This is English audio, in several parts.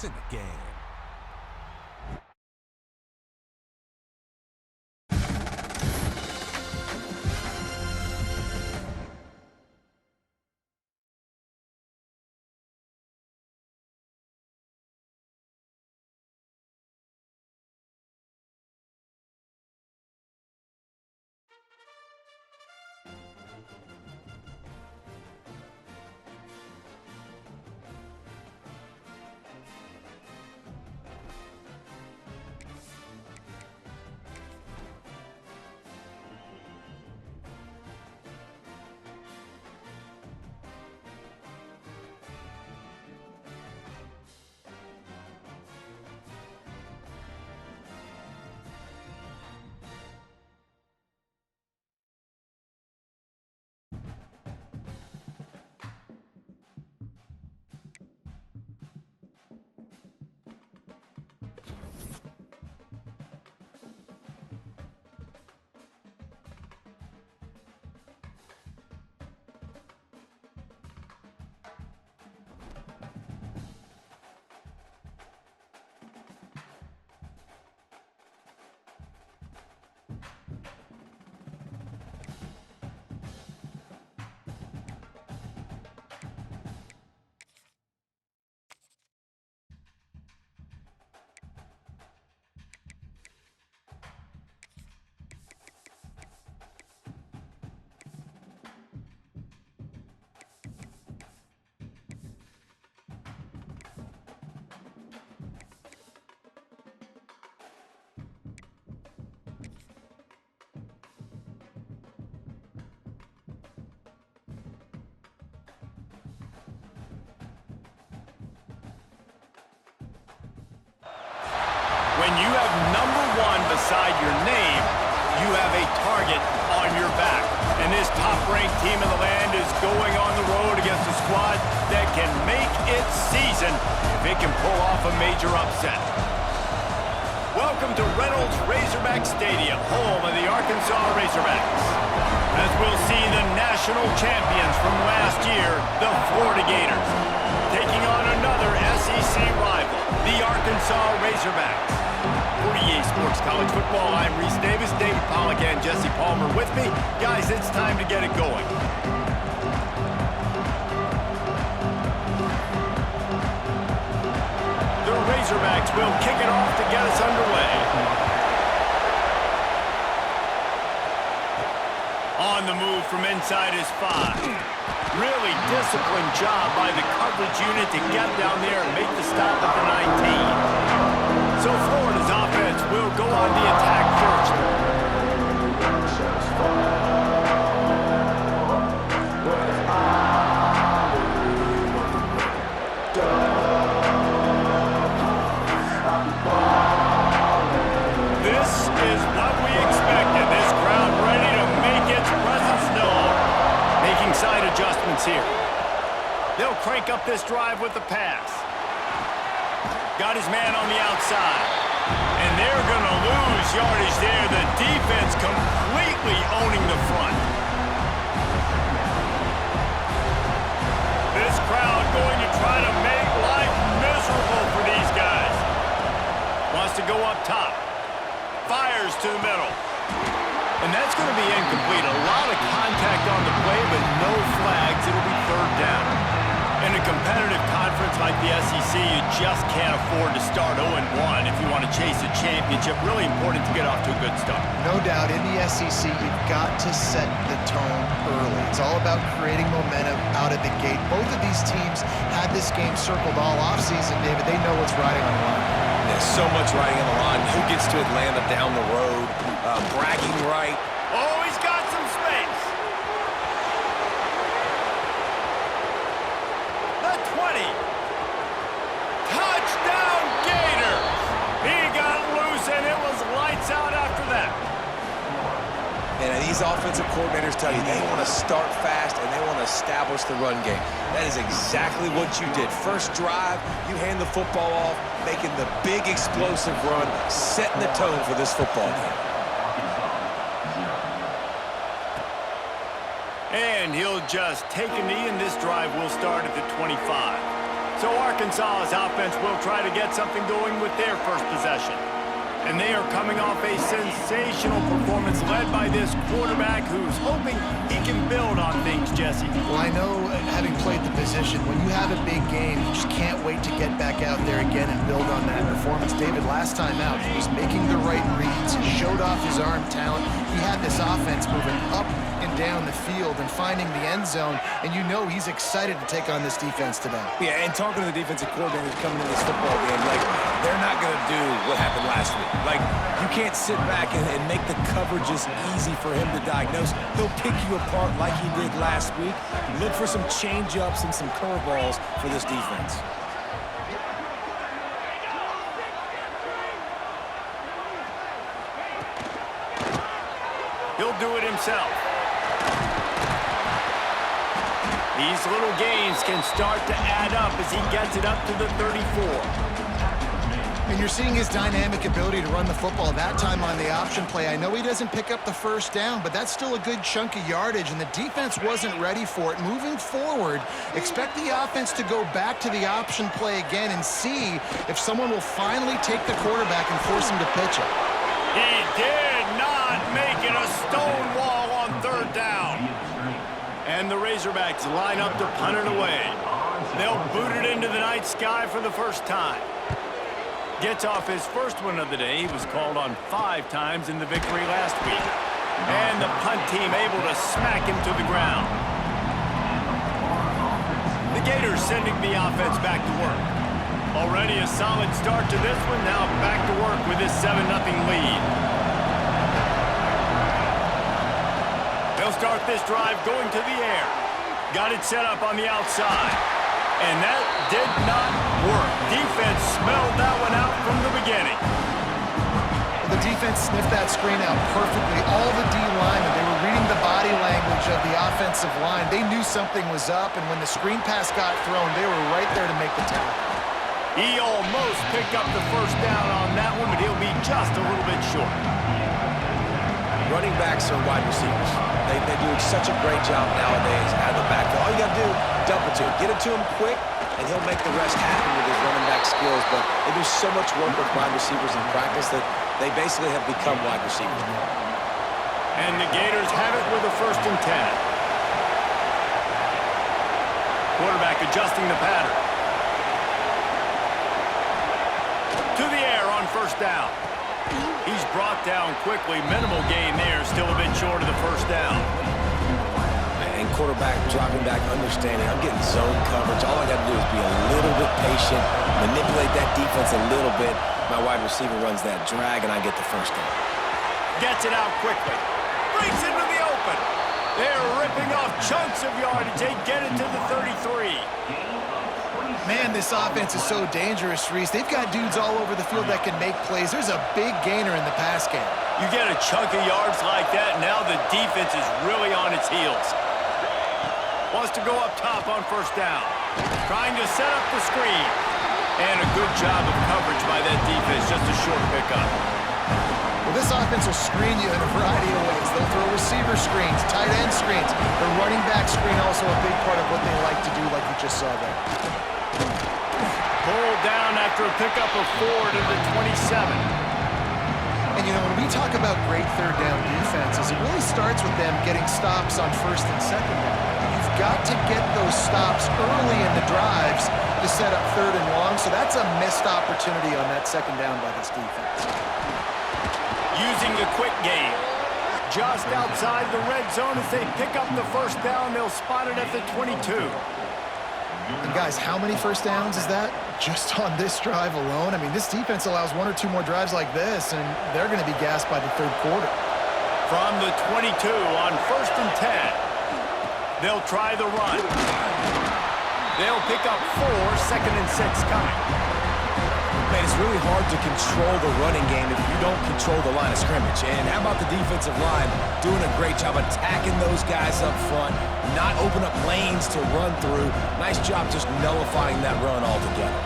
points in the game. When you have number 1 beside your name, you have a target on your back. And this top-ranked team in the land is going on the road against a squad that can make its season if it can pull off a major upset. Welcome to Reynolds Razorback Stadium, home of the Arkansas Razorbacks, as we'll see the national champions from last year, the Florida Gators, taking on another SEC rival, the Arkansas Razorbacks. For EA Sports College Football, I'm Reese Davis, David Pollack, and Jesse Palmer with me. Guys, it's time to get it going. The Razorbacks will kick it off to get us underway. On the move from inside his 5. Really disciplined job by the coverage unit to get down there and make the stop at the 19. So Florida's offense will go on the attack first. This is what we expected. This crowd ready to make its presence known. Making side adjustments here. They'll crank up this drive with the pass. Got his man on the outside. And they're going to lose yardage there. The defense completely owning the front. This crowd going to try to make life miserable for these guys. Wants to go up top. Fires to the middle. And that's going to be incomplete. A lot of contact on the play, but no flags. It'll be 3rd down. In a competitive conference like the SEC, you just can't afford to start 0-1 if you want to chase a championship. Really important to get off to a good start. No doubt, in the SEC, you've got to set the tone early. It's all about creating momentum out of the gate. Both of these teams had this game circled all offseason, David. They know what's riding on the line. There's so much riding on the line. Who gets to Atlanta down the road? Bragging right. Oh, he's got some space. The 20. Touchdown Gators. He got loose and it was lights out after that. And these offensive coordinators tell you they want to start fast and they want to establish the run game. That is exactly what you did. First drive, you hand the football off, making the big explosive run, setting the tone for this football game. And he'll just take a knee, and this drive will start at the 25. So Arkansas's offense will try to get something going with their first possession. And they are coming off a sensational performance led by this quarterback who's hoping he can build on things, Jesse. Well, I know, having played the position, when you have a big game, you just can't wait to get back out there again and build on that performance. David, last time out, he was making the right reads, he showed off his arm talent. He had this offense moving up and down the field and finding the end zone, and you know he's excited to take on this defense today. Yeah, and talking to the defensive coordinators coming into this football game, like, they're not going to do what happened last week. Like, you can't sit back and make the coverages easy for him to diagnose. He'll pick you apart like he did last week. Look for some change-ups and some curveballs for this defense. He'll do it himself. These little gains can start to add up as he gets it up to the 34. And you're seeing his dynamic ability to run the football, that time on the option play. I know he doesn't pick up the first down, but that's still a good chunk of yardage, and the defense wasn't ready for it. Moving forward, expect the offense to go back to the option play again and see if someone will finally take the quarterback and force him to pitch it. He did not make it a stone wall on third down. And the Razorbacks line up to punt it away. They'll boot it into the night sky for the first time. Gets off his first one of the day. He was called on 5 times in the victory last week. And the punt team able to smack him to the ground. The Gators sending the offense back to work. Already a solid start to this one. Now back to work with this 7-0 lead. They'll start this drive going to the air. Got it set up on the outside. And that did not work. Defense smelled that one out from the beginning. The defense sniffed that screen out perfectly. All the D linemen, they were reading the body language of the offensive line. They knew something was up, and when the screen pass got thrown, they were right there to make the tackle. He almost picked up the first down on that one, but he'll be just a little bit short. Running backs are wide receivers. They do such a great job nowadays out of the backfield. All you got to do, dump it to him. Get it to him quick, and he'll make the rest happen with his running back skills. But they do so much work with wide receivers in practice that they basically have become wide receivers now. And the Gators have it with a 1st and 10. Quarterback adjusting the pattern. To the air on 1st down. He's brought down quickly. Minimal gain there. Still a bit short of the 1st down. And quarterback dropping back, understanding I'm getting zone coverage. All I got to do is be a little bit patient, manipulate that defense a little bit. My wide receiver runs that drag, and I get the 1st down. Gets it out quickly. Breaks into the open. They're ripping off chunks of yardage. They get it to the 33. Man, this offense is so dangerous, Reese. They've got dudes all over the field that can make plays. There's a big gainer in the pass game. You get a chunk of yards like that, now the defense is really on its heels. Wants to go up top on 1st down. Trying to set up the screen. And a good job of coverage by that defense. Just a short pickup. Well, this offense will screen you in a variety of ways. They'll throw receiver screens, tight end screens. The running back screen also a big part of what they like to do, like you just saw there. Pulled down after a pickup of 4 to the 27. And, you know, when we talk about great 3rd down defenses, it really starts with them getting stops on 1st and 2nd down. You've got to get those stops early in the drives to set up 3rd and long, so that's a missed opportunity on that 2nd down by this defense. Using the quick game. Just outside the red zone as they pick up the 1st down. They'll spot it at the 22. And guys, how many 1st downs is that just on this drive alone? I mean, this defense allows 1 or 2 more drives like this, and they're going to be gassed by the 3rd quarter. From the 22 on 1st and 10. They'll try the run. They'll pick up 4, 2nd and 6 coming. Man, it's really hard to control the running game if you don't control the line of scrimmage. And how about the defensive line doing a great job attacking those guys up front, not open up lanes to run through. Nice job just nullifying that run altogether.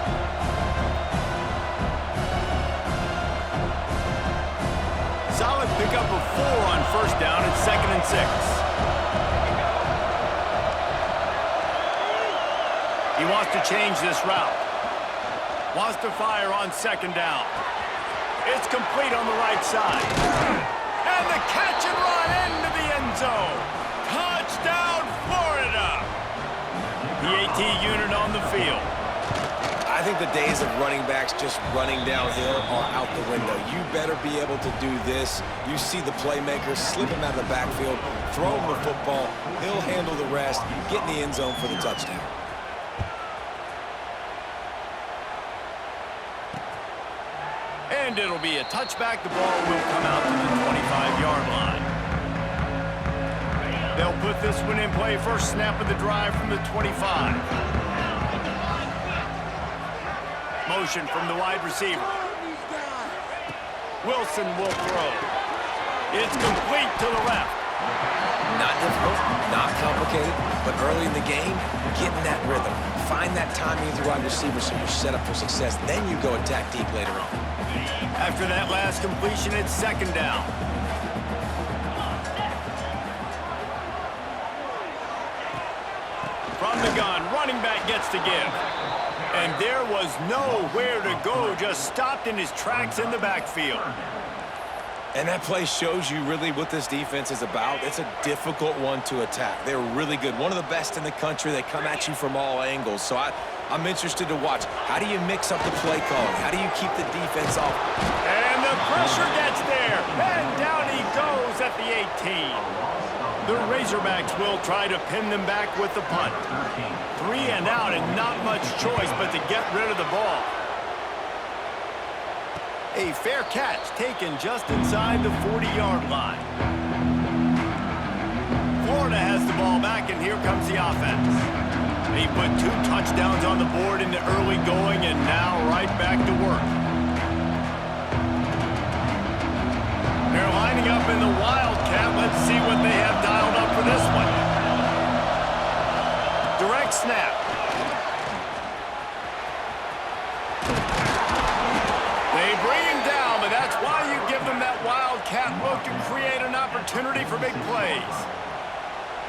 Solid pickup of 4 on 1st down and 2nd and 6. He wants to change this route. Wants to fire on second down. It's complete on the right side. And the catch and run into the end zone. Touchdown, Florida. The AT unit on the field. I think the days of running backs just running downhill are out the window. You better be able to do this. You see the playmaker, slip him out of the backfield, throw him the football, he'll handle the rest, get in the end zone for the touchdown. And it'll be a touchback. The ball will come out to the 25-yard line. They'll put this one in play. First snap of the drive from the 25. Motion from the wide receiver. Wilson will throw. It's complete to the left. Not difficult, not complicated, but early in the game, get in that rhythm. Find that timing with your wide receiver so you're set up for success. Then you go attack deep later on. After that last completion, it's second down. From the gun, running back gets to give. And there was nowhere to go, just stopped in his tracks in the backfield. And that play shows you really what this defense is about. It's a difficult one to attack. They're really good. One of the best in the country. They come at you from all angles. So I'm interested to watch. How do you mix up the play calling? How do you keep the defense off? And the pressure gets there. And down he goes at the 18. The Razorbacks will try to pin them back with the punt. 3 and out and not much choice but to get rid of the ball. A fair catch taken just inside the 40-yard line. Florida has the ball back, and here comes the offense. They put 2 touchdowns on the board in the early going, and now right back to work. They're lining up in the Wildcat. Let's see what they have dialed up for this one. Direct snap. They bring him down, but that's why you give them that Wildcat look to create an opportunity for big plays.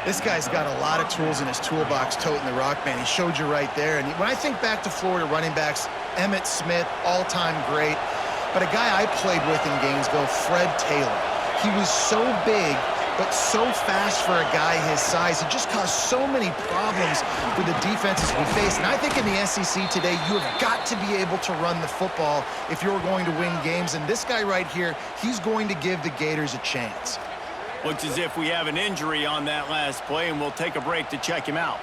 This guy's got a lot of tools in his toolbox toting the rock, man. He showed you right there. And when I think back to Florida running backs, Emmitt Smith, all-time great. But a guy I played with in Gainesville, Fred Taylor. He was so big, but so fast for a guy his size. It just caused so many problems with the defenses we face. And I think in the SEC today, you have got to be able to run the football if you're going to win games. And this guy right here, he's going to give the Gators a chance. Looks as if we have an injury on that last play, and we'll take a break to check him out.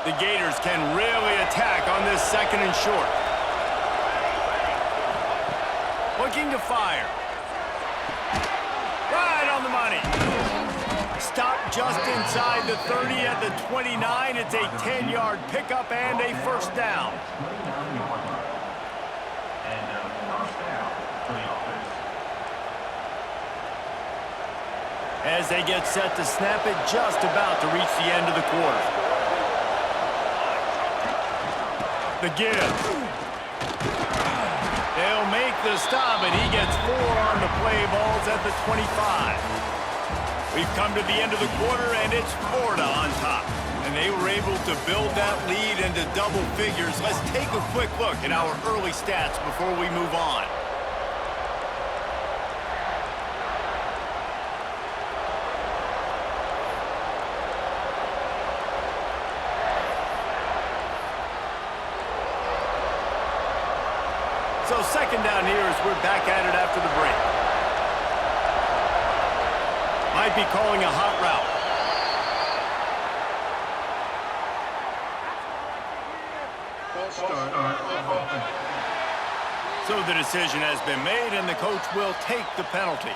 The Gators can really attack on this second and short. Looking to fire. Right on the money. Stop just inside the 30 at the 29. It's a 10-yard pickup and a first down. As they get set to snap it, just about to reach the end of the quarter. The give. They'll make the stop, and he gets 4 on the play balls at the 25. We've come to the end of the quarter, and it's Florida on top. And they were able to build that lead into double figures. Let's take a quick look at our early stats before we move on. So second down here as we're back at it after the break. Might be calling a hot route. So the decision has been made, and the coach will take the penalty.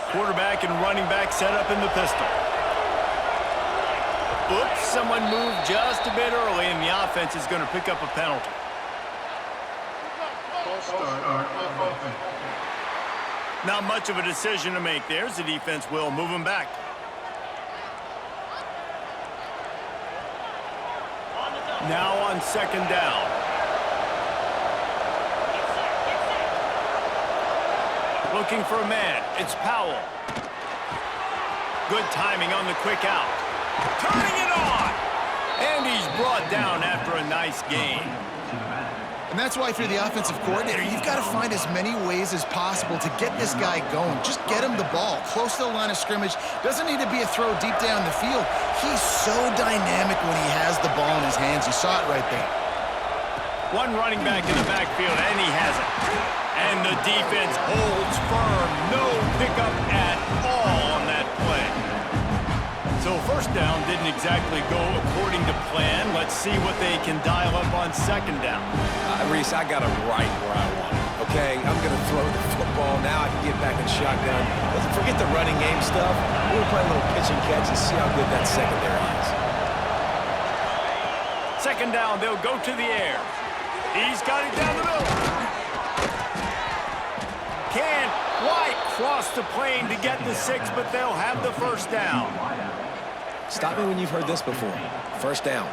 Quarterback and running back set up in the pistol. Oops, someone moved just a bit early, and the offense is going to pick up a penalty. Not much of a decision to make there, as the defense will move him back. Now on second down. Looking for a man. It's Powell. Good timing on the quick out. Turning it on! And he's brought down after a nice gain. And that's why if you're the offensive coordinator, you've got to find as many ways as possible to get this guy going. Just get him the ball close to the line of scrimmage. Doesn't need to be a throw deep down the field. He's so dynamic when he has the ball in his hands. You saw it right there. One running back in the backfield, and he has it. And the defense holds firm. No pickup at all on that play. So first down didn't exactly go according to plan. Let's see what they can dial up on second down. Reese, I got him right where I want him. Okay, I'm going to throw the football. Now I can get back in shotgun. Let's forget the running game stuff. We'll play a little pitch and catch and see how good that secondary is. Second down, they'll go to the air. He's got it down the middle. Can't quite cross the plane to get the 6, but they'll have the first down. Stop me when you've heard this before. First down.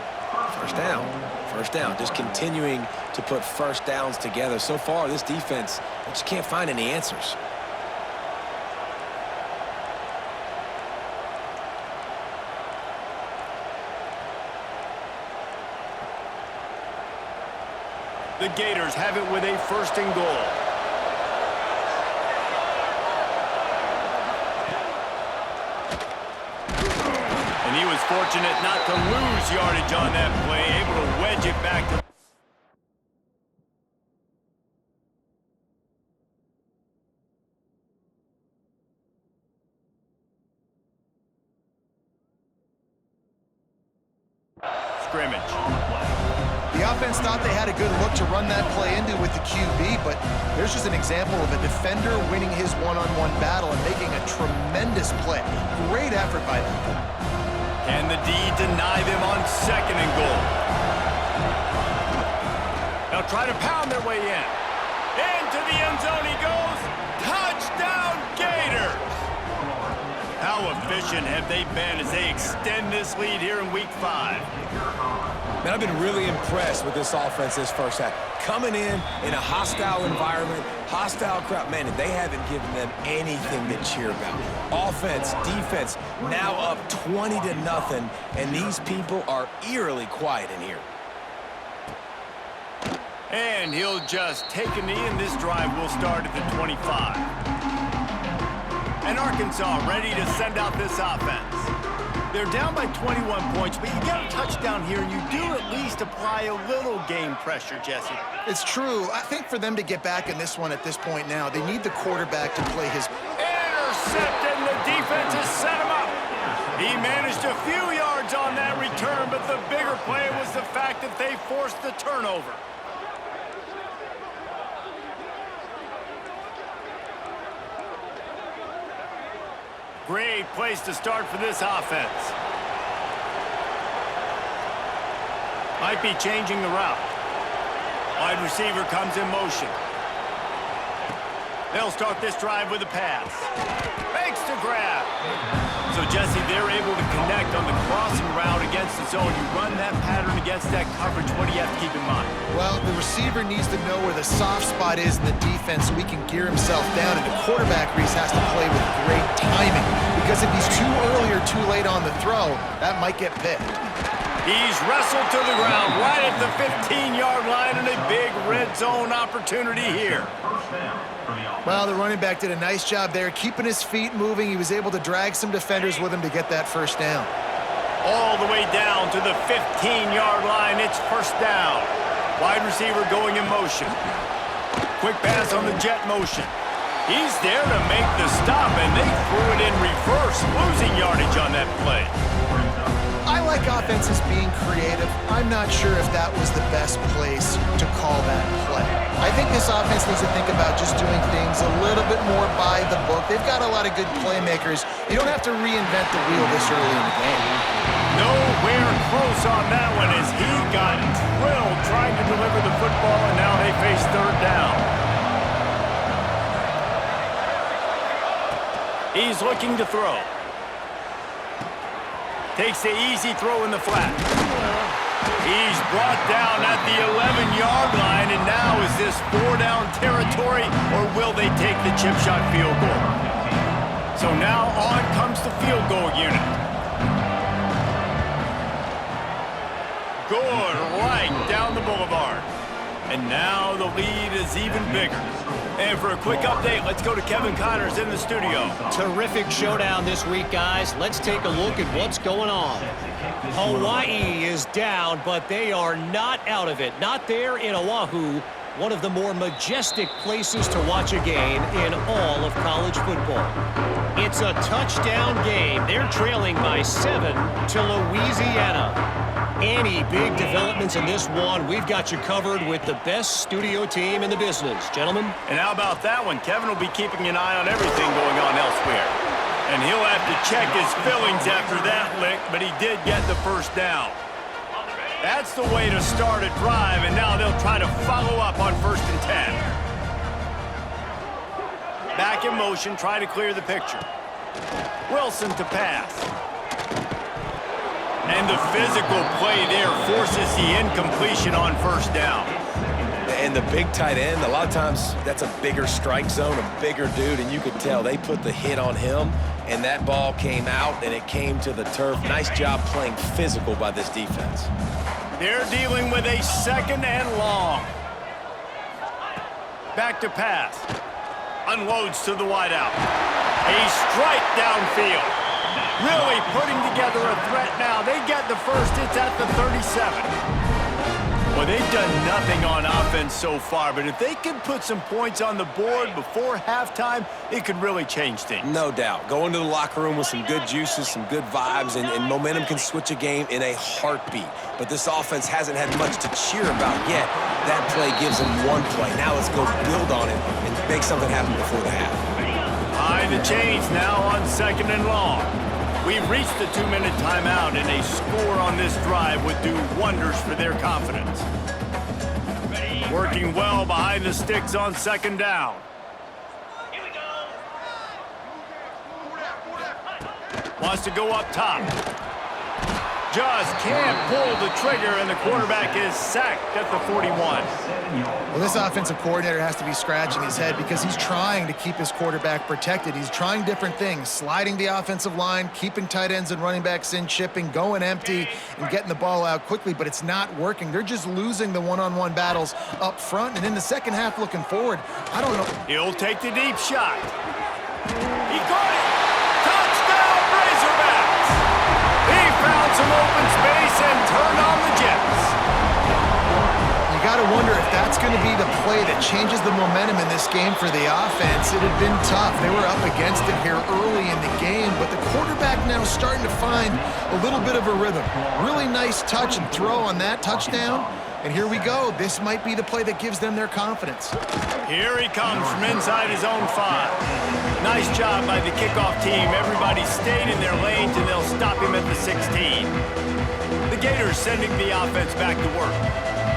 First down. First down. Just continuing to put first downs together. So far, this defense just can't find any answers. The Gators have it with a first and goal. And he was fortunate not to lose yardage on that play, able to wedge it back to scrimmage. The offense thought they had a good look to run that play into with the QB, but there's just an example of a defender winning his one-on-one battle and making a tremendous play. Great effort by them. Can the D deny them on second and goal? They'll try to pound their way in. Into the end zone he goes. Touchdown, Gators! How efficient have they been as they extend this lead here in Week 5? Man, I've been really impressed with this offense this first half. Coming in a hostile environment, hostile crowd, man, they haven't given them anything to cheer about. Offense, defense, now up 20-0, and these people are eerily quiet in here. And he'll just take a knee, and this drive will start at the 25. And Arkansas ready to send out this offense. They're down by 21 points, but you get a touchdown here, and you do at least apply a little game pressure, Jesse. It's true. I think for them to get back in this one at this point now, they need the quarterback to play his... Intercepted, and the defense has set him up. He managed a few yards on that return, but the bigger play was the fact that they forced the turnover. Great place to start for this offense. Might be changing the route. Wide receiver comes in motion. They'll start this drive with a pass. Makes the grab. So, Jesse, they're able to connect on the crossing route against the zone. You run that pattern against that coverage. What do you have to keep in mind? Well, the receiver needs to know where the soft spot is in the defense so he can gear himself down, and the quarterback, Reese, has to play with great timing, because if he's too early or too late on the throw, that might get picked. He's wrestled to the ground right at the 15-yard line, and a big red zone opportunity here. Well, the running back did a nice job there, keeping his feet moving. He was able to drag some defenders with him to get that first down. All the way down to the 15-yard line. It's first down. Wide receiver going in motion. Quick pass on the jet motion. He's there to make the stop, and they threw it in reverse, losing yardage on that play. I like offenses being creative. I'm not sure if that was the best place to call that play. I think this offense needs to think about just doing things a little bit more by the book. They've got a lot of good playmakers. You don't have to reinvent the wheel this early in the game. Nowhere close on that one as he got drilled trying to deliver the football, and now they face third down. He's looking to throw. Takes the easy throw in the flat. He's brought down at the 11-yard line, and now is this 4-down territory, or will they take the chip shot field goal? So now on comes the field goal unit. Good right down the boulevard. And now the lead is even bigger. And for a quick update, let's go to Kevin Connors in the studio. Terrific showdown this week, guys. Let's take a look at what's going on. Hawaii is down, but they are not out of it. Not there in Oahu, one of the more majestic places to watch a game in all of college football. It's a touchdown game. They're trailing by 7 to Louisiana. Any big developments in this one, we've got you covered with the best studio team in the business. Gentlemen? And how about that one? Kevin will be keeping an eye on everything going on elsewhere. And he'll have to check his fillings after that lick, but he did get the first down. That's the way to start a drive, and now they'll try to follow up on 1st and 10. Back in motion, try to clear the picture. Wilson to pass. And the physical play there forces the incompletion on 1st down. And the big tight end, a lot of times that's a bigger strike zone, a bigger dude, and you could tell they put the hit on him, and that ball came out, and it came to the turf. Nice job playing physical by this defense. They're dealing with a 2nd and long. Back to pass. Unloads to the wideout. A strike downfield. Really putting together a threat now. They get the first. It's at the 37. Well, they've done nothing on offense so far, but if they can put some points on the board before halftime, it could really change things. No doubt. Go into the locker room with some good juices, some good vibes, and momentum can switch a game in a heartbeat. But this offense hasn't had much to cheer about yet. That play gives them one play. Now let's go build on it and make something happen before the half. High the chains now on 2nd and long. We've reached the 2-minute timeout, and a score on this drive would do wonders for their confidence. Working well behind the sticks on 2nd down. Wants to go up top. Just can't pull the trigger, and the quarterback is sacked at the 41. Well, this offensive coordinator has to be scratching his head because he's trying to keep his quarterback protected. He's trying different things, sliding the offensive line, keeping tight ends and running backs in, chipping, going empty, and getting the ball out quickly, but it's not working. They're just losing the one-on-one battles up front, and in the second half looking forward, I don't know. He'll take the deep shot. He got it! Touchdown, Razorbacks! He found some open space and turned on the Jets. You got to wonder if that's going to be the play that changes the momentum in this game for the offense. It had been tough. They were up against it here early in the game, but the quarterback now starting to find a little bit of a rhythm. Really nice touch and throw on that touchdown. And here we go. This might be the play that gives them their confidence. Here he comes from inside his own 5. Nice job by the kickoff team. Everybody stayed in their lanes, and they'll stop him at the 16. The Gators sending the offense back to work.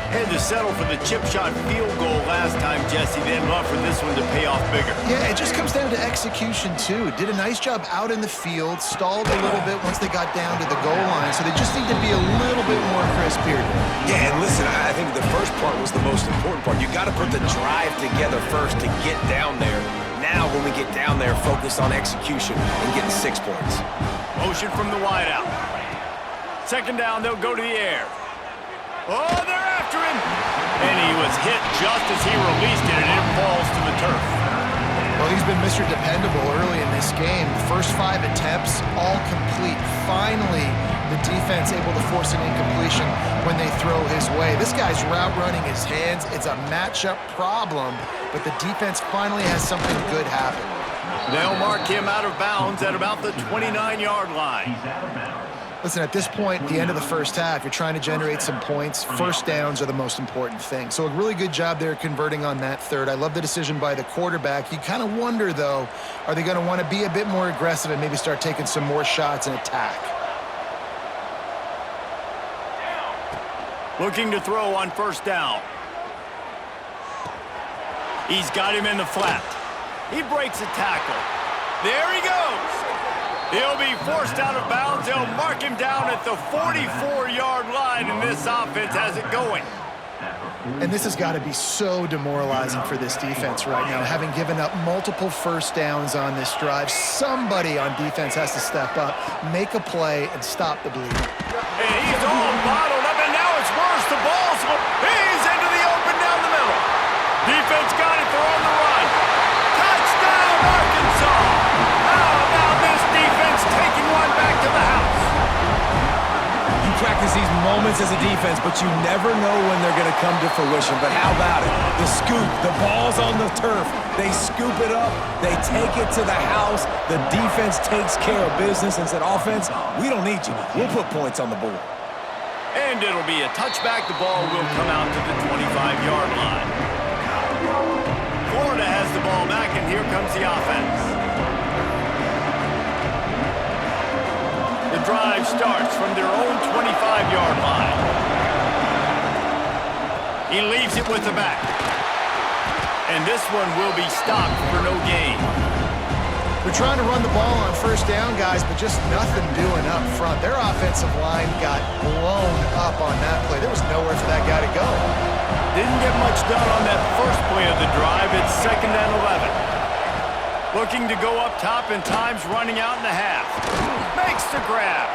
Had to settle for the chip shot field goal last time, Jesse. They'd love for this one to pay off bigger. Yeah, it just comes down to execution, too. Did a nice job out in the field, stalled a little bit once they got down to the goal line, so they just need to be a little bit more crisp here. Yeah, and listen, I think the first part was the most important part. You got to put the drive together first to get down there. Now, when we get down there, focus on execution and getting 6 points. Motion from the wideout. 2nd down, they'll go to the air. Oh, they're after him! And he was hit just as he released it, and it falls to the turf. Well, he's been Mr. Dependable early in this game. The first 5 attempts, all complete. Finally, the defense able to force an incompletion when they throw his way. This guy's route running his hands. It's a matchup problem, but the defense finally has something good happen. They'll mark him out of bounds at about the 29-yard line. Listen, at this point, the end of the first half, you're trying to generate some points. First downs are the most important thing. So a really good job there converting on that third. I love the decision by the quarterback. You kind of wonder, though, are they going to want to be a bit more aggressive and maybe start taking some more shots and attack? Looking to throw on 1st down. He's got him in the flat. He breaks a tackle. There he goes. He'll be forced out of bounds. They'll mark him down at the 44-yard line, and this offense has it going. And this has got to be so demoralizing for this defense right now, having given up multiple first downs on this drive. Somebody on defense has to step up, make a play, and stop the bleeding. And he's all bottled up, and now it's worse. The ball's he's into the open down the middle. Defense got it. They're on the run. Touchdown, Arkansas. How about this defense taking one back to the house? You practice these moments as a defense, but you never know when they're going to come to fruition. But how about it? The scoop, the ball's on the turf. They scoop it up. They take it to the house. The defense takes care of business and said, offense, we don't need you. We'll put points on the board. And it'll be a touchback. The ball will come out to the 25-yard line. Florida has the ball back, and here comes the offense. The drive starts from their own 25-yard line. He leaves it with the back. And this one will be stopped for no gain. They're trying to run the ball on first down, guys, but just nothing doing up front. Their offensive line got blown up on that play. There was nowhere for that guy to go. Didn't get much done on that first play of the drive. It's 2nd and 11. Looking to go up top, and time's running out in the half. Makes the grab.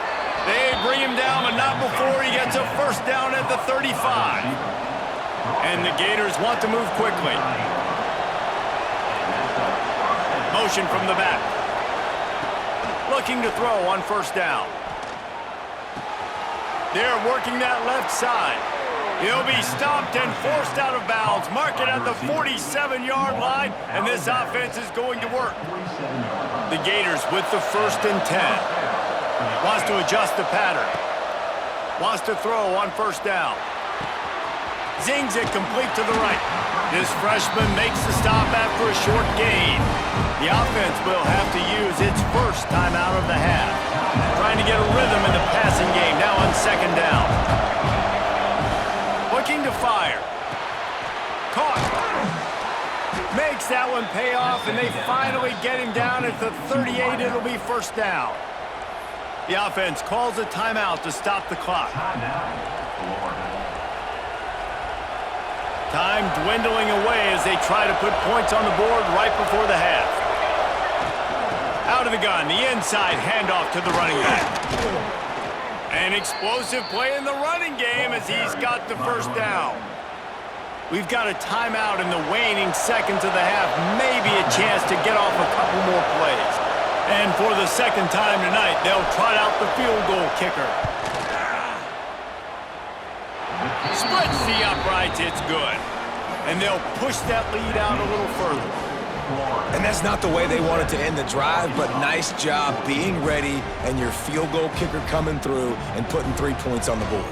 They bring him down, but not before he gets a first down at the 35. And the Gators want to move quickly. Motion from the back. Looking to throw on first down. They're working that left side. He'll be stopped and forced out of bounds. Mark it at the 47-yard line, and this offense is going to work. The Gators with the 1st and 10. Wants to adjust the pattern. Wants to throw on first down. Zings it complete to the right. This freshman makes the stop after a short gain. The offense will have to use its first timeout of the half. Trying to get a rhythm in the passing game now on 2nd down. Looking to fire. Caught. Makes that one pay off, and they finally get him down at the 38. It'll be first down. The offense calls a timeout to stop the clock. Time dwindling away as they try to put points on the board right before the half. Out of the gun, the inside handoff to the running back. An explosive play in the running game as he's got the first down. We've got a timeout in the waning seconds of the half. Maybe a chance to get off a couple more plays. And for the 2nd time tonight, they'll trot out the field goal kicker. Splits the uprights, it's good. And they'll push that lead out a little further. And that's not the way they wanted to end the drive, but nice job being ready and your field goal kicker coming through and putting 3 points on the board.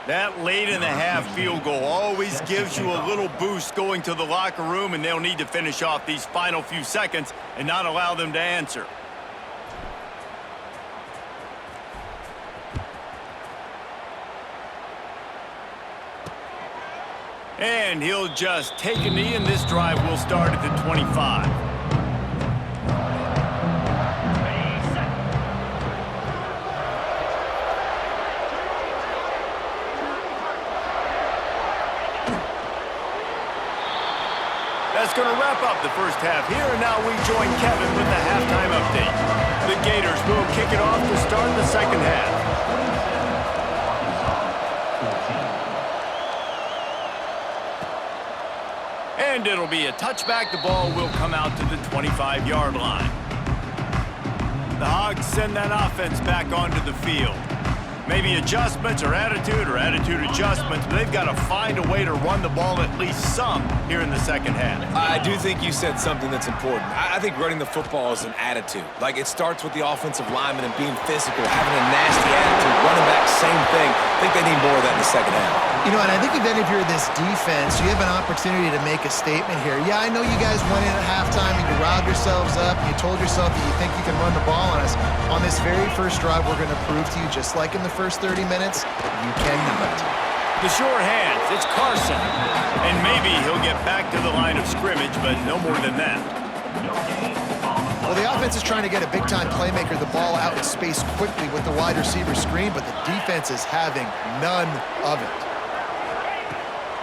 That late in the half field goal always gives you a little boost going to the locker room, and they'll need to finish off these final few seconds and not allow them to answer. And he'll just take a knee, and this drive will start at the 25. That's going to wrap up the first half here, and now we join Kevin with the halftime update. The Gators will kick it off to start the 2nd half. And it'll be a touchback. The ball will come out to the 25-yard line. The Hogs send that offense back onto the field. Maybe adjustments or attitude adjustments, but they've got to find a way to run the ball at least some here in the 2nd half. I do think you said something that's important. I think running the football is an attitude. Like, it starts with the offensive lineman and being physical, having a nasty attitude. Running back, same thing. I think they need more of that in the 2nd half. You know, and I think even if you're this defense, you have an opportunity to make a statement here. Yeah, I know you guys went in at halftime and you riled yourselves up and you told yourself that you think you can run the ball on us. On this very first drive, we're going to prove to you, just like in the first 30 minutes, you cannot. The short hands, it's Carson. And maybe he'll get back to the line of scrimmage, but no more than that. Well, the offense is trying to get a big-time playmaker the ball out in space quickly with the wide receiver screen, but the defense is having none of it.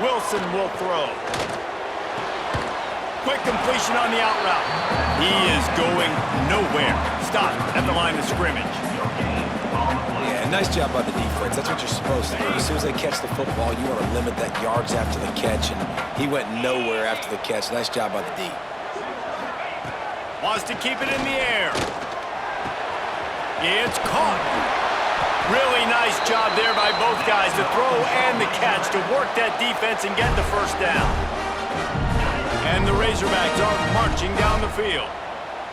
Wilson will throw. Quick completion on the out route. He is going nowhere. Stop at the line of scrimmage. Yeah, nice job by the defense. That's what you're supposed to do. As soon as they catch the football, you want to limit that yards after the catch, and he went nowhere after the catch. Nice job by the D. Wants to keep it in the air. It's caught. Really nice job there by both guys, the throw and the catch, to work that defense and get the first down. And the Razorbacks are marching down the field.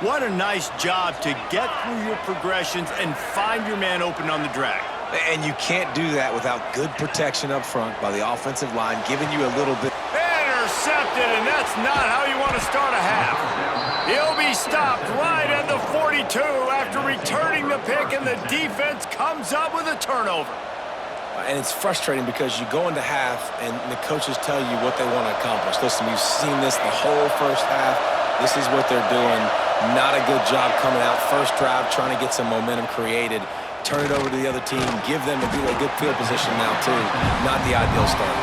What a nice job to get through your progressions and find your man open on the drag. And you can't do that without good protection up front by the offensive line, giving you a little bit. Intercepted, and that's not how you want to start a half. He'll be stopped right at the 42 after returning the pick, and the defense comes up with a turnover. And it's frustrating because you go into half, and the coaches tell you what they want to accomplish. Listen, you've seen this the whole first half. This is what they're doing. Not a good job coming out. First drive, trying to get some momentum created. Turn it over to the other team. Give them a good field position now, too. Not the ideal start.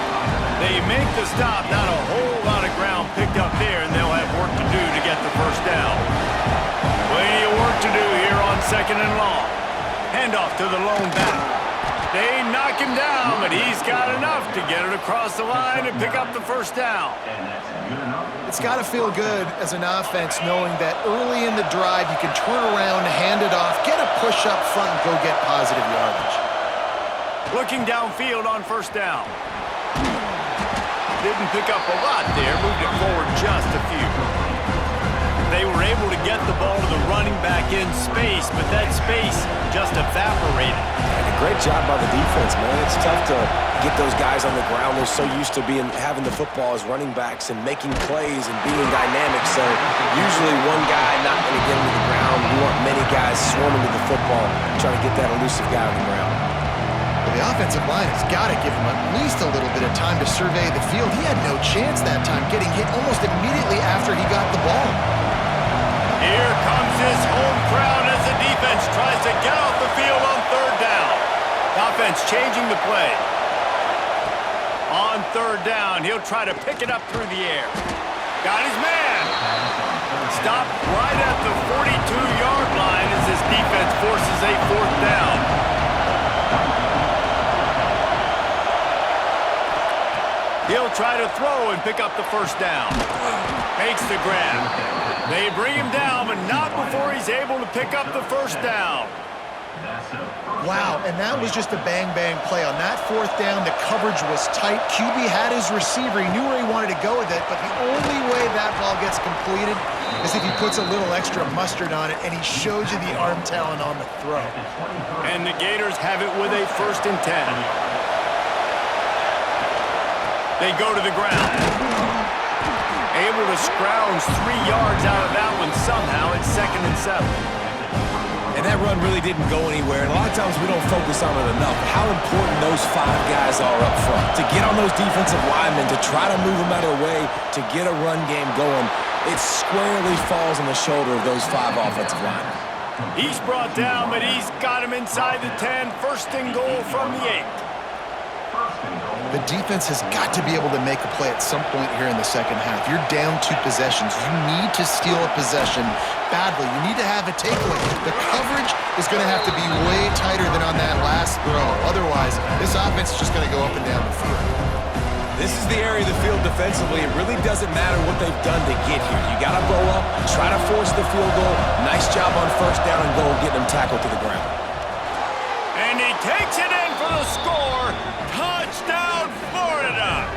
They make the stop. Not a whole lot of ground picked up there, and they'll have work to do to get the first down. Plenty of work to do here on 2nd and long. Handoff to the lone back. They knock him down, but he's got enough to get it across the line and pick up the first down. It's got to feel good as an offense knowing that early in the drive you can turn around, hand it off, get a push up front, and go get positive yardage. Looking downfield on first down. Didn't pick up a lot there, moved it forward just a few. They were able to get the ball to the running back in space, but that space just evaporated. And a great job by the defense, man. It's tough to get those guys on the ground. They're so used to having the football as running backs and making plays and being dynamic. So usually one guy not going to get him to the ground. You want many guys swarming to the football, trying to get that elusive guy on the ground. The offensive line has got to give him at least a little bit of time to survey the field. He had no chance that time, getting hit almost immediately after he got the ball. Here comes his home crowd as the defense tries to get off the field on 3rd down. Offense changing the play. On 3rd down, he'll try to pick it up through the air. Got his man. Stopped right at the 42-yard line as his defense forces a 4th down. He'll try to throw and pick up the first down. Makes the grab. They bring him down, but not before he's able to pick up the first down. Wow, and that was just a bang-bang play. On that 4th down, the coverage was tight. QB had his receiver. He knew where he wanted to go with it, but the only way that ball gets completed is if he puts a little extra mustard on it, and he shows you the arm talent on the throw. And the Gators have it with a 1st and 10. They go to the ground. Able to scrounge 3 yards out of that one somehow. It's 2nd and 7. And that run really didn't go anywhere. And a lot of times we don't focus on it enough. How important those 5 guys are up front. To get on those defensive linemen, to try to move them out of the way, to get a run game going, it squarely falls on the shoulder of those 5 offensive linemen. He's brought down, but he's got him inside the 10. 1st and goal from the 8. The defense has got to be able to make a play at some point here in the second half. You're down 2 possessions. You need to steal a possession badly. You need to have a takeaway. The coverage is going to have to be way tighter than on that last throw. Otherwise, this offense is just going to go up and down the field. This is the area of the field defensively. It really doesn't matter what they've done to get here. You got to blow up, try to force the field goal. Nice job on 1st down and goal, getting them tackled to the ground. And he takes it in for the score. Touchdown, Florida!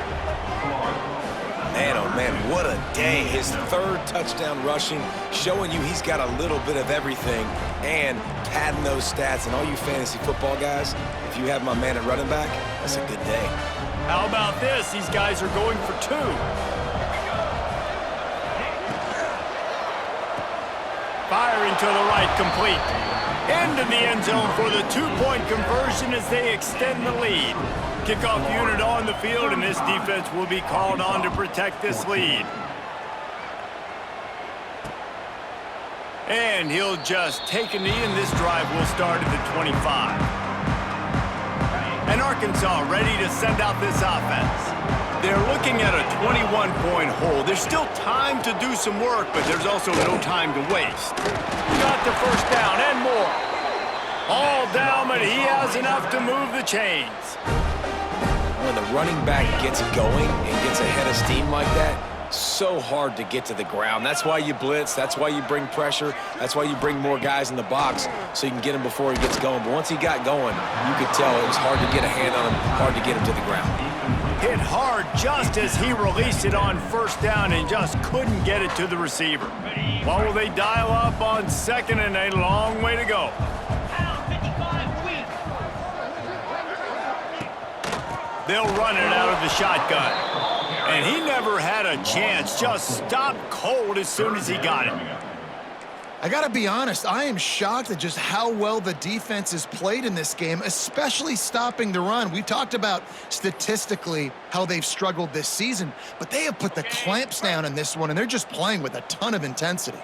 Man, oh man, what a day. His 3rd touchdown rushing, showing you he's got a little bit of everything and padding those stats. And all you fantasy football guys, if you have my man at running back, that's a good day. How about this? These guys are going for two. Firing to the right, complete. Into the end zone for the two-point conversion as they extend the lead. Kickoff unit on the field, and this defense will be called on to protect this lead. And he'll just take a knee, and this drive will start at the 25. And Arkansas ready to send out this offense. They're looking at a 21-point hole. There's still time to do some work, but there's also no time to waste. Got the first down and more. All down, but he has enough to move the chains. When the running back gets going and gets ahead of steam like that, so hard to get to the ground. That's why you blitz. That's why you bring pressure. That's why you bring more guys in the box so you can get him before he gets going. But once he got going, you could tell it was hard to get a hand on him, hard to get him to the ground. Hit hard just as he released it on first down and just couldn't get it to the receiver. What will they dial up on second, and a long way to go? They'll run it out of the shotgun. And he never had a chance, just stopped cold as soon as he got it. I got to be honest, I am shocked at just how well the defense has played in this game, especially stopping the run. We talked about statistically how they've struggled this season, but they have put the clamps down in this one, and they're just playing with a ton of intensity.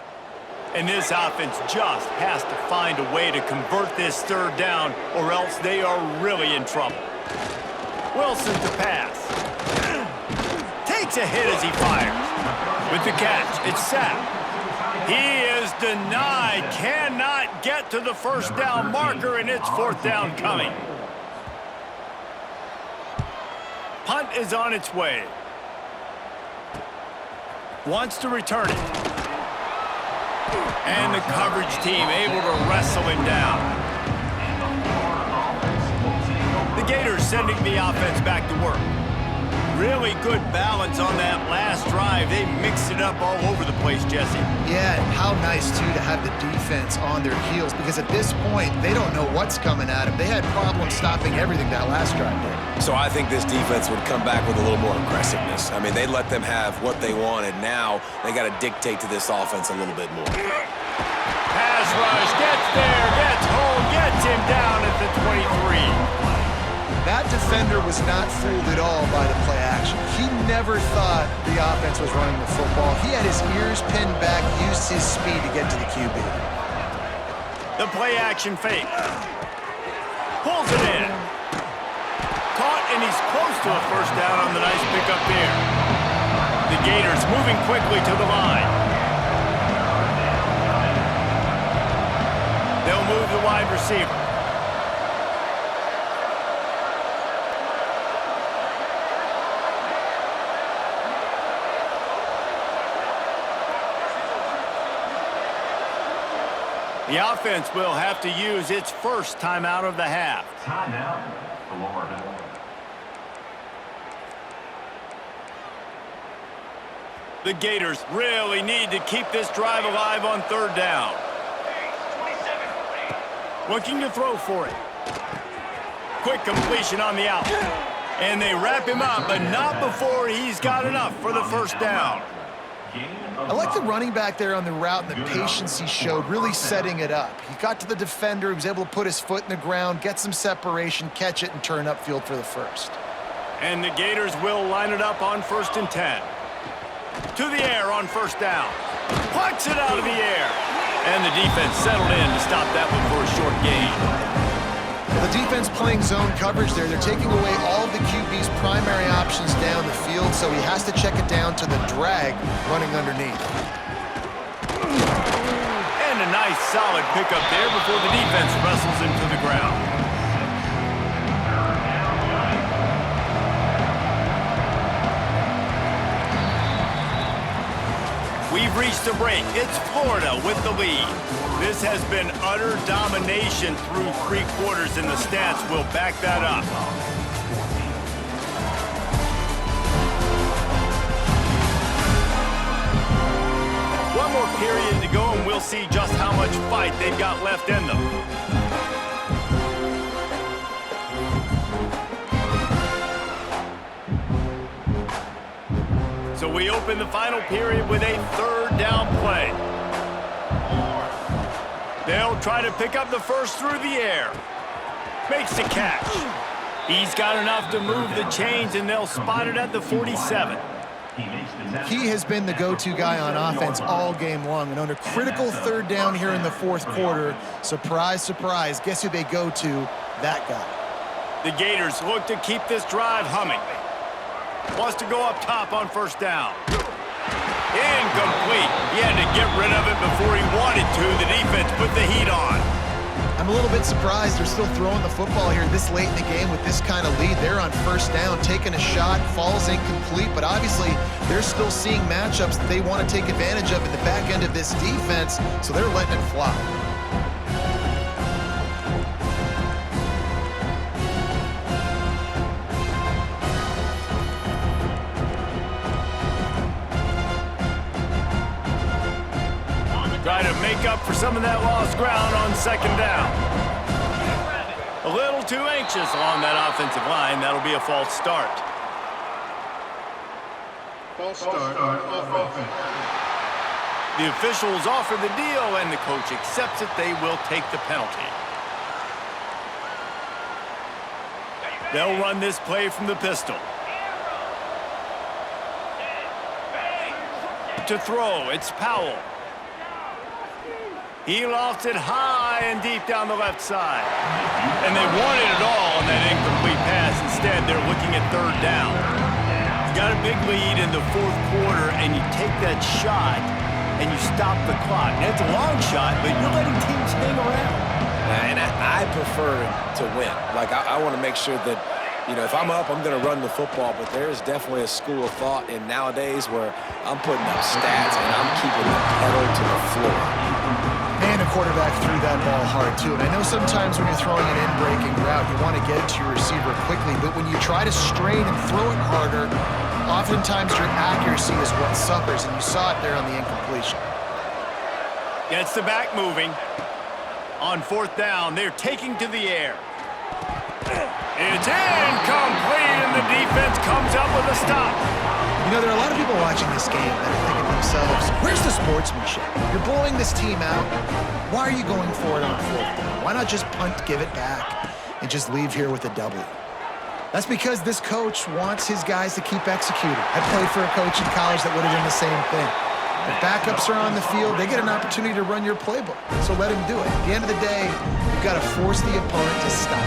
And this offense just has to find a way to convert this third down, or else they are really in trouble. Wilson to pass. Takes a hit as he fires. With the catch, it's sacked. He is denied, cannot get to the first down marker, and it's fourth down coming. Punt is on its way. Wants to return it. And the coverage team able to wrestle him down. The Gators sending the offense back to work. Really good balance on that last drive. They mixed it up all over the place, Jesse. Yeah, and how nice, too, to have the defense on their heels, because at this point, they don't know what's coming at them. They had problems stopping everything that last drive did. So I think this defense would come back with a little more aggressiveness. I mean, they let them have what they wanted. Now they got to dictate to this offense a little bit more. Pass rush, gets there, gets home, gets him down at the 23. That defender was not fooled at all by the play action. He never thought the offense was running the football. He had his ears pinned back, used his speed to get to the QB. The play action fake. Pulls it in. Caught, and he's close to a first down on the nice pickup there. The Gators moving quickly to the line. They'll move the wide receiver. The offense will have to use its first timeout of the half. Timeout, Florida. The Gators really need to keep this drive alive on third down. Looking to throw for it. Quick completion on the out. And they wrap him up, but not before he's got enough for the first down. I like the running back there on the route and the patience he showed, really setting it up. He got to the defender, he was able to put his foot in the ground, get some separation, catch it, and turn upfield for the first. And the Gators will line it up on 1st and 10. To the air on first down. Plucks it out of the air. And the defense settled in to stop that one for a short gain. Well, the defense playing zone coverage there. They're taking away all of the QB's primary options down the field, so he has to check it down to the drag running underneath. And a nice solid pickup there before the defense wrestles him to the ground. We've reached a break. It's Florida with the lead. This has been utter domination through 3 quarters, and the stats will back that up. One more period to go, and we'll see just how much fight they've got left in them. So we open the final period with a third down play. They'll try to pick up the first through the air. Makes the catch. He's got enough to move the chains, and they'll spot it at the 47. He has been the go-to guy on offense all game long. And on a critical third down here in the fourth quarter, surprise, surprise, guess who they go to? That guy. The Gators look to keep this drive humming. Wants to go up top on first down. Incomplete. He had to get rid of it before he wanted to. The defense put the heat on. I'm a little bit surprised they're still throwing the football here this late in the game with this kind of lead. They're on first down, taking a shot, falls incomplete, but obviously they're still seeing matchups that they want to take advantage of in the back end of this defense, so they're letting it fly. Try to make up for some of that lost ground on second down. A little too anxious along that offensive line. That'll be a false start. False start on offense. The officials offer the deal, and the coach accepts it. They will take the penalty. They'll run this play from the pistol. To throw, it's Powell. He lofts it high and deep down the left side. And they wanted it all on that incomplete pass. Instead, they're looking at third down. You got a big lead in the fourth quarter, and you take that shot, and you stop the clock. Now, it's a long shot, but you're letting teams hang around. And I prefer to win. Like, I want to make sure that, you know, if I'm up, I'm going to run the football, but there's definitely a school of thought in nowadays where I'm putting up stats and I'm keeping the pedal to the floor. And a quarterback threw that ball hard, too. And I know sometimes when you're throwing an in-breaking route, you want to get it to your receiver quickly, but when you try to strain and throw it harder, oftentimes your accuracy is what suffers, and you saw it there on the incompletion. Gets the back moving. On fourth down, they're taking to the air. It's incomplete, and the defense comes up with a stop. You know, there are a lot of people watching this game that are thinking to themselves, where's the sportsmanship? You're blowing this team out. Why are you going for it on fourth down? Why not just punt, give it back, and just leave here with a W? That's because this coach wants his guys to keep executing. I played for a coach in college that would have done the same thing. If backups are on the field, they get an opportunity to run your playbook, so let him do it. At the end of the day, you've got to force the opponent to stop.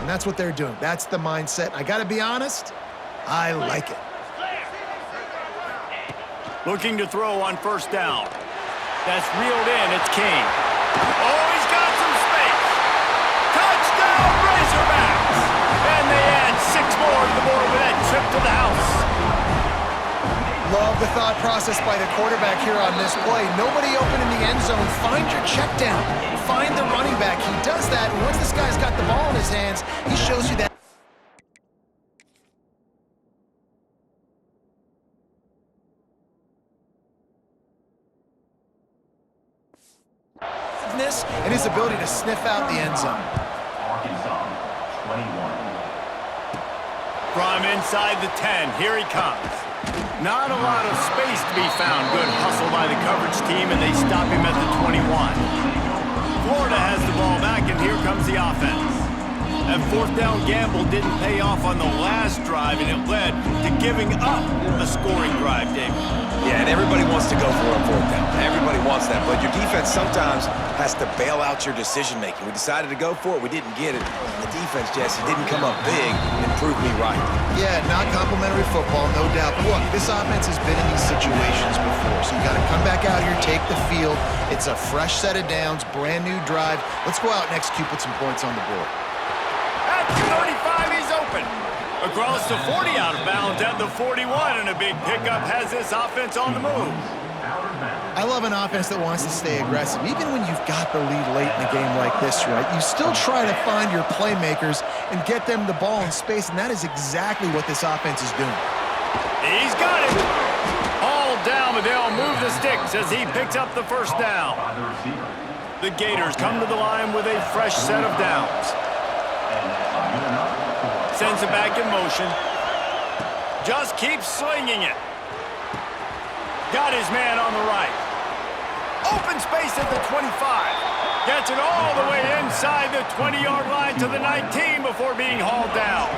And that's what they're doing. That's the mindset. I got to be honest, I like it. Looking to throw on first down. That's reeled in. It's King. Oh, he's got some space. Touchdown, Razorbacks! And they add 6 more to the board with that trip to the house. Love the thought process by the quarterback here on this play. Nobody open in the end zone. Find your check down. Find the running back. He does that, and once this guy's got the ball in his hands, he shows you that. And his ability to sniff out the end zone. Arkansas, 21. From inside the 10, here he comes. Not a lot of space to be found. Good hustle by the coverage team, and they stop him at the 21. Florida has the ball back, and here comes the offense. That fourth down gamble didn't pay off on the last drive, and it led to giving up a scoring drive, David. Yeah, and everybody wants to go for it on fourth down. Everybody wants that, but your defense sometimes has to bail out your decision-making. We decided to go for it. We didn't get it. The defense, Jesse, didn't come up big and prove me right. Yeah, not complimentary football, no doubt. But look, this offense has been in these situations before, so you got to come back out here, take the field. It's a fresh set of downs, brand new drive. Let's go out and execute, put some points on the board. At the 35, he's open. Across the 40, out of bounds at the 41, and a big pickup has this offense on the move. I love an offense that wants to stay aggressive. Even when you've got the lead late in a game like this, right, you still try to find your playmakers and get them the ball in space, and that is exactly what this offense is doing. He's got it. All down, but they'll move the sticks as he picks up the first down. The Gators come to the line with a fresh set of downs. Sends it back in motion. Just keeps slinging it. Got his man on the right. Open space at the 25. Gets it all the way inside the 20-yard line to the 19 before being hauled down.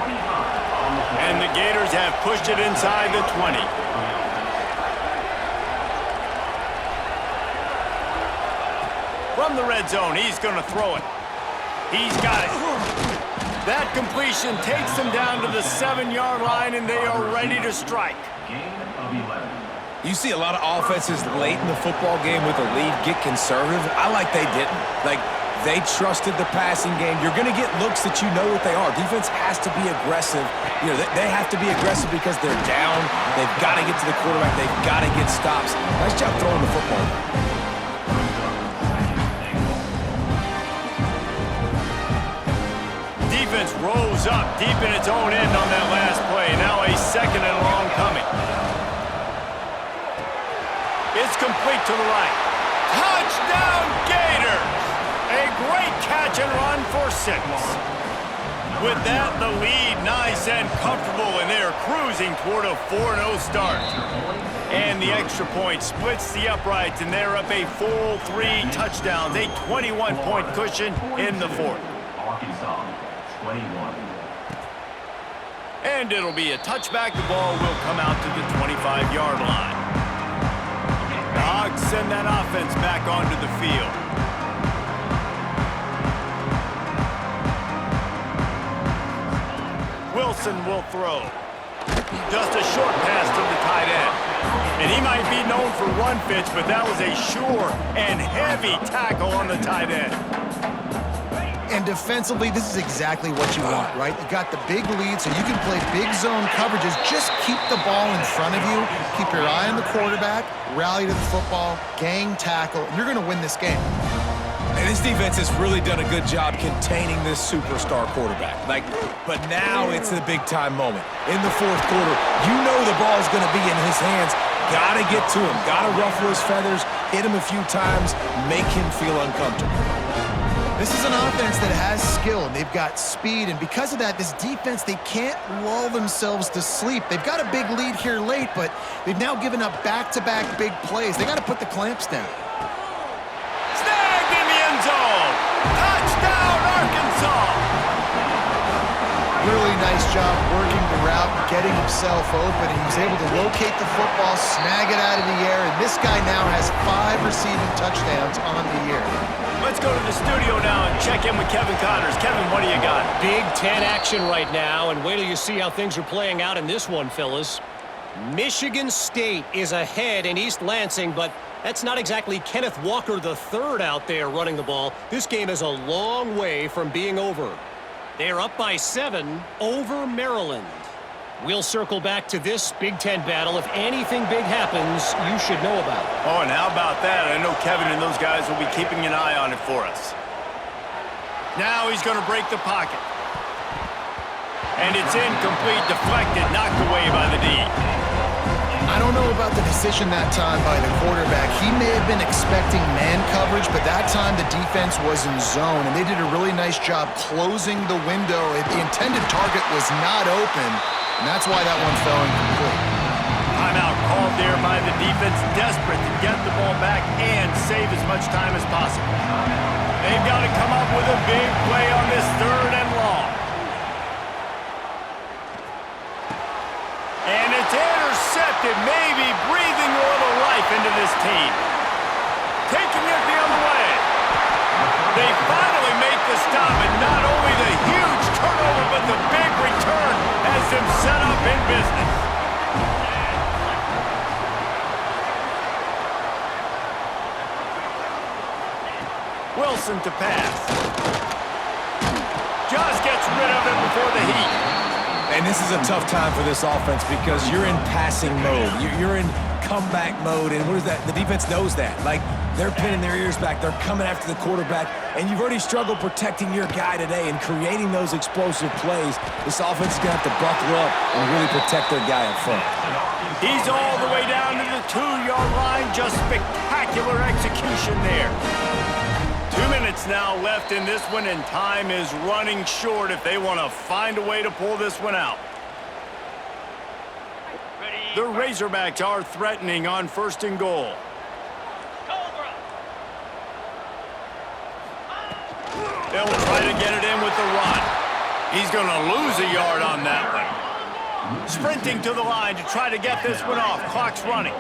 And the Gators have pushed it inside the 20. From the red zone, he's going to throw it. He's got it. That completion takes them down to the 7-yard line, and they are ready to strike. Gain of 11. You see a lot of offenses late in the football game with a lead get conservative. I like they didn't. Like, they trusted the passing game. You're going to get looks that you know what they are. Defense has to be aggressive. You know, they have to be aggressive because they're down. They've got to get to the quarterback. They've got to get stops. Nice job throwing the football. Defense rose up deep in its own end on that last play. Now a 2nd and long coming. It's complete to the right. Touchdown, Gators! A great catch and run for 6. With that, the lead nice and comfortable, and they are cruising toward a 4-0 start. And the extra point splits the uprights, and they're up a full 3 touchdowns, a 21-point cushion in the 4th. Arkansas, 21. And it'll be a touchback. The ball will come out to the 25-yard line. The Hogs send that offense back onto the field. Wilson will throw. Just a short pass to the tight end. And he might be known for run fits, but that was a sure and heavy tackle on the tight end. And defensively, this is exactly what you want, right? You got the big lead, so you can play big zone coverages. Just keep the ball in front of you. Keep your eye on the quarterback. Rally to the football. Gang tackle. You're going to win this game. And this defense has really done a good job containing this superstar quarterback. But now it's the big-time moment. In the 4th quarter, you know the ball's going to be in his hands. Got to get to him. Got to ruffle his feathers, hit him a few times, make him feel uncomfortable. This is an offense that has skill, and they've got speed, and because of that, this defense, they can't lull themselves to sleep. They've got a big lead here late, but they've now given up back-to-back big plays. They got to put the clamps down. Snagged in the end zone! Touchdown, Arkansas! Really nice job working the route, getting himself open, and he was able to locate the football, snag it out of the air, and this guy now has 5 receiving touchdowns on the year. Let's go to the studio now and check in with Kevin Connors. Kevin, what do you got? Big Ten action right now, and wait till you see how things are playing out in this one, fellas. Michigan State is ahead in East Lansing, but that's not exactly Kenneth Walker III out there running the ball. This game is a long way from being over. They're up by 7 over Maryland. We'll circle back to this Big Ten battle. If anything big happens, you should know about it. Oh, and how about that? I know Kevin and those guys will be keeping an eye on it for us. Now he's going to break the pocket. And it's incomplete, deflected, knocked away by the D. I don't know about the decision that time by the quarterback. He may have been expecting man coverage, but that time the defense was in zone, and they did a really nice job closing the window. The intended target was not open, and that's why that one fell incomplete. Timeout called there by the defense, desperate to get the ball back and save as much time as possible. They've got to come up with a big play on this 3rd and long. And it's intercepted, maybe breathing a little life into this team. Taking it the other way. They finally make the stop, and not only the huge turnover, but the big return has them set up in business. Wilson to pass. Just gets rid of it before the heat. And this is a tough time for this offense because you're in passing mode. You're in comeback mode, and what is that? The defense knows that. Like, they're pinning their ears back. They're coming after the quarterback, and you've already struggled protecting your guy today and creating those explosive plays. This offense is going to have to buckle up and really protect their guy up front. He's all the way down to the 2-yard line. Just spectacular execution there. 2 minutes now left in this one, and time is running short if they want to find a way to pull this one out. Ready, The Razorbacks are threatening on 1st and goal. They'll try to get it in with the run. He's going to lose a yard on that one. Sprinting to the line to try to get this one off. Clock's running.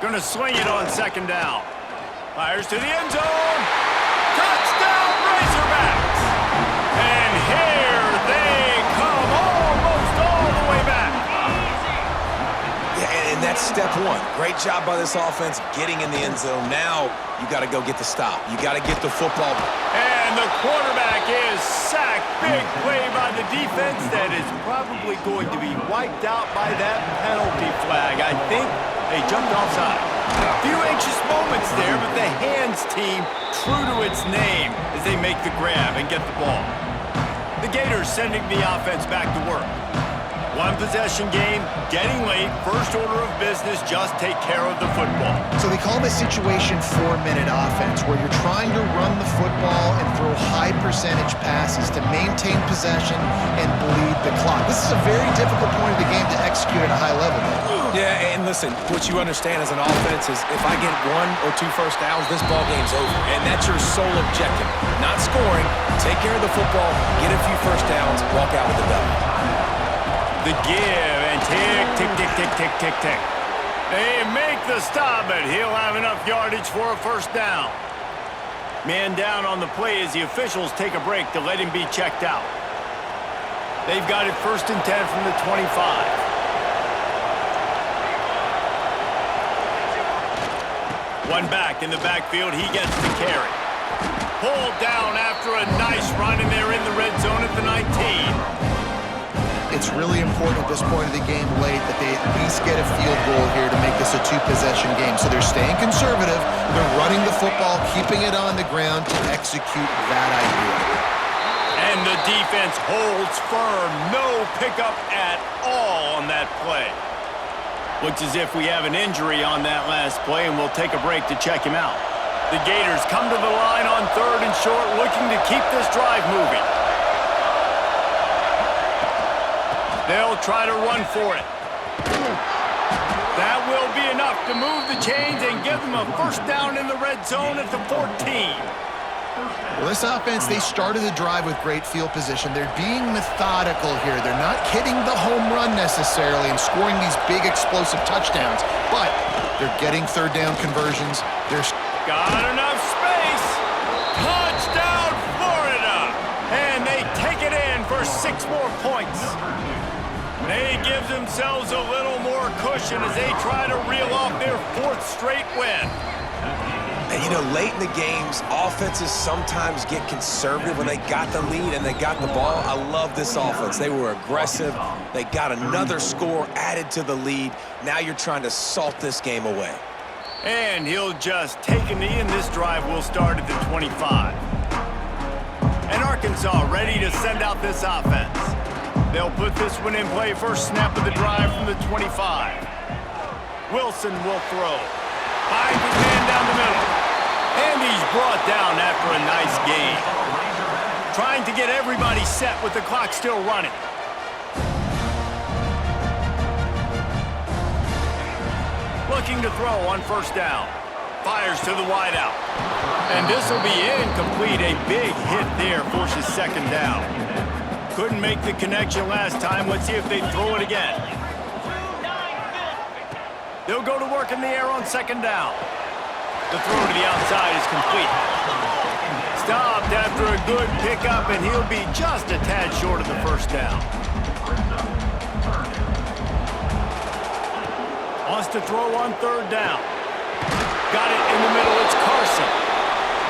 Going to sling it on 2nd down. Fires to the end zone. Touchdown, Razorbacks! And here they come almost all the way back. Yeah, and that's step one. Great job by this offense getting in the end zone. Now you got to go get the stop. You got to get the football. And the quarterback is sacked. Big play by the defense that is probably going to be wiped out by that penalty flag. I think they jumped offside. A few anxious moments there, but the hands team true to its name as they make the grab and get the ball. The Gators sending the offense back to work. One possession game, getting late, first order of business, just take care of the football. So they call it a situation 4-minute offense where you're trying to run the football and throw high percentage passes to maintain possession and bleed the clock. This is a very difficult point of the game to execute at a high level. Yeah, and listen, what you understand as an offense is if I get 1 or 2 first downs, this ball game's over. And that's your sole objective. Not scoring, take care of the football, get a few first downs, walk out with the W. The give and tick, tick, tick, tick, tick, tick, tick. They make the stop, but he'll have enough yardage for a first down. Man down on the play as the officials take a break to let him be checked out. They've got it 1st and 10 from the 25. One back in the backfield, he gets the carry. Pulled down after a nice run, and they're in the red zone at the 19. It's really important at this point of the game late that they at least get a field goal here to make this a 2-possession game. So they're staying conservative. They're running the football, keeping it on the ground to execute that idea. And the defense holds firm. No pickup at all on that play. Looks as if we have an injury on that last play, and we'll take a break to check him out. The Gators come to the line on 3rd and short, looking to keep this drive moving. They'll try to run for it. That will be enough to move the chains and give them a first down in the red zone at the 14. Well, this offense, they started the drive with great field position. They're being methodical here. They're not hitting the home run necessarily and scoring these big explosive touchdowns, but they're getting 3rd down conversions. They're got enough space. Touchdown, Florida. And they take it in for 6 more points. They give themselves a little more cushion as they try to reel off their 4th straight win. And, you know, late in the games, offenses sometimes get conservative when they got the lead and they got the ball. I love this offense. They were aggressive. They got another score added to the lead. Now you're trying to salt this game away. And he'll just take a knee, and this drive will start at the 25. And Arkansas ready to send out this offense. They'll put this one in play. First snap of the drive from the 25. Wilson will throw. Finds his man down the middle. And he's brought down after a nice gain. Trying to get everybody set with the clock still running. Looking to throw on 1st down. Fires to the wideout. And this will be incomplete. A big hit there forces 2nd down. Couldn't make the connection last time. Let's see if they throw it again. They'll go to work in the air on 2nd down. The throw to the outside is complete. Stopped after a good pickup, and he'll be just a tad short of the 1st down. Wants to throw on 3rd down. Got it in the middle. It's Carson.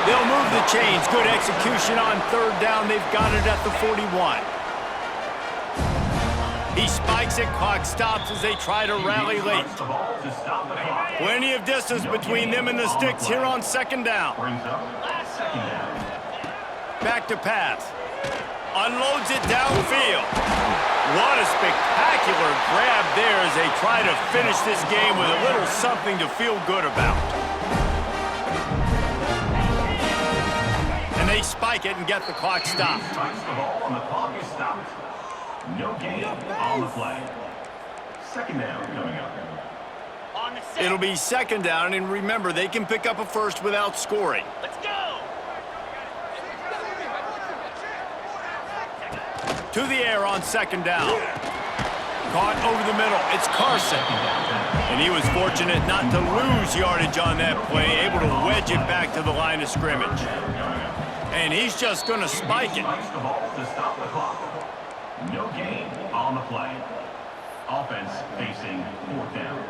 They'll move the chains. Good execution on 3rd down. They've got it at the 41. He spikes it. Clock stops as they try to rally late. Plenty of distance between them and the sticks here on 2nd down. Back to pass. Unloads it downfield. What a spectacular grab there as they try to finish this game with a little something to feel good about. And they spike it and get the clock stopped. No gain on the play. Second down coming up. It'll be second down, and remember, they can pick up a first without scoring. Let's go! To the air on second down. Caught over the middle. It's Carson. And he was fortunate not to lose yardage on that play, able to wedge it back to the line of scrimmage. And he's just going to spike it. Spikes the ball to stop the clock. No gain on the play. Offense facing fourth down.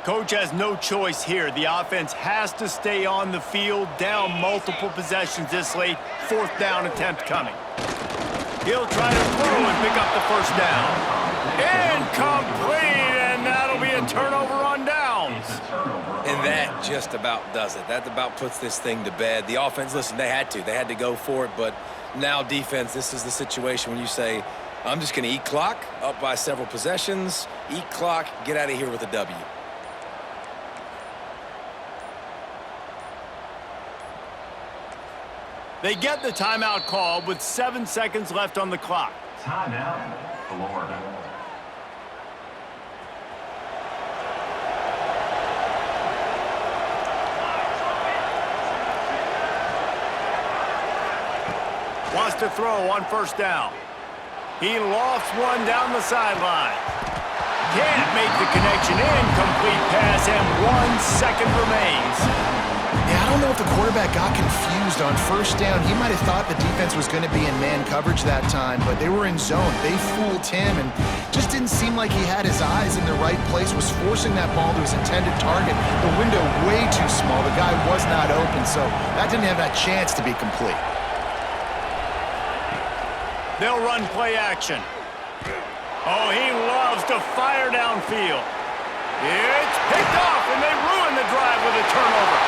Coach has no choice here. The offense has to stay on the field, down multiple possessions this late. Fourth down attempt coming. He'll try to throw and pick up the first down. Incomplete, and that'll be a turnover on downs. And that just about does it. That about puts this thing to bed. The offense, listen, they had to go for it, but now defense, this is the situation when you say, I'm just going to eat clock, up by several possessions, eat clock, get out of here with a W. They get the timeout called with 7 seconds left on the clock. Timeout, Florida. Wants to throw on first down. He lofts one down the sideline. Can't make the connection. Incomplete pass, and 1 second remains. Yeah, I don't know if the quarterback got confused on first down. He might have thought the defense was going to be in man coverage that time, but they were in zone. They fooled him and just didn't seem like he had his eyes in the right place, was forcing that ball to his intended target. The window way too small. The guy was not open, so that didn't have that chance to be complete. They'll run play action. Oh, he loves to fire downfield. It's picked off, and they ruin the drive with a turnover.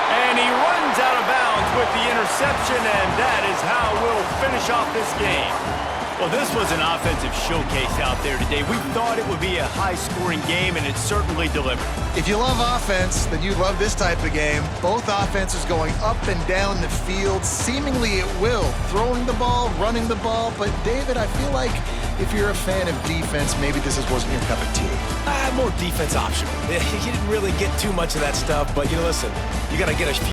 And he runs out of bounds with the interception, and that is how we'll finish off this game. Well, this was an offensive showcase out there today. We thought it would be a high-scoring game, and it certainly delivered. If you love offense, then you love this type of game. Both offenses going up and down the field, seemingly at will, throwing the ball, running the ball. But, David, I feel like if you're a fan of defense, maybe this wasn't your cup of tea. More defense optional. You didn't really get too much of that stuff, but, listen, you got to get a few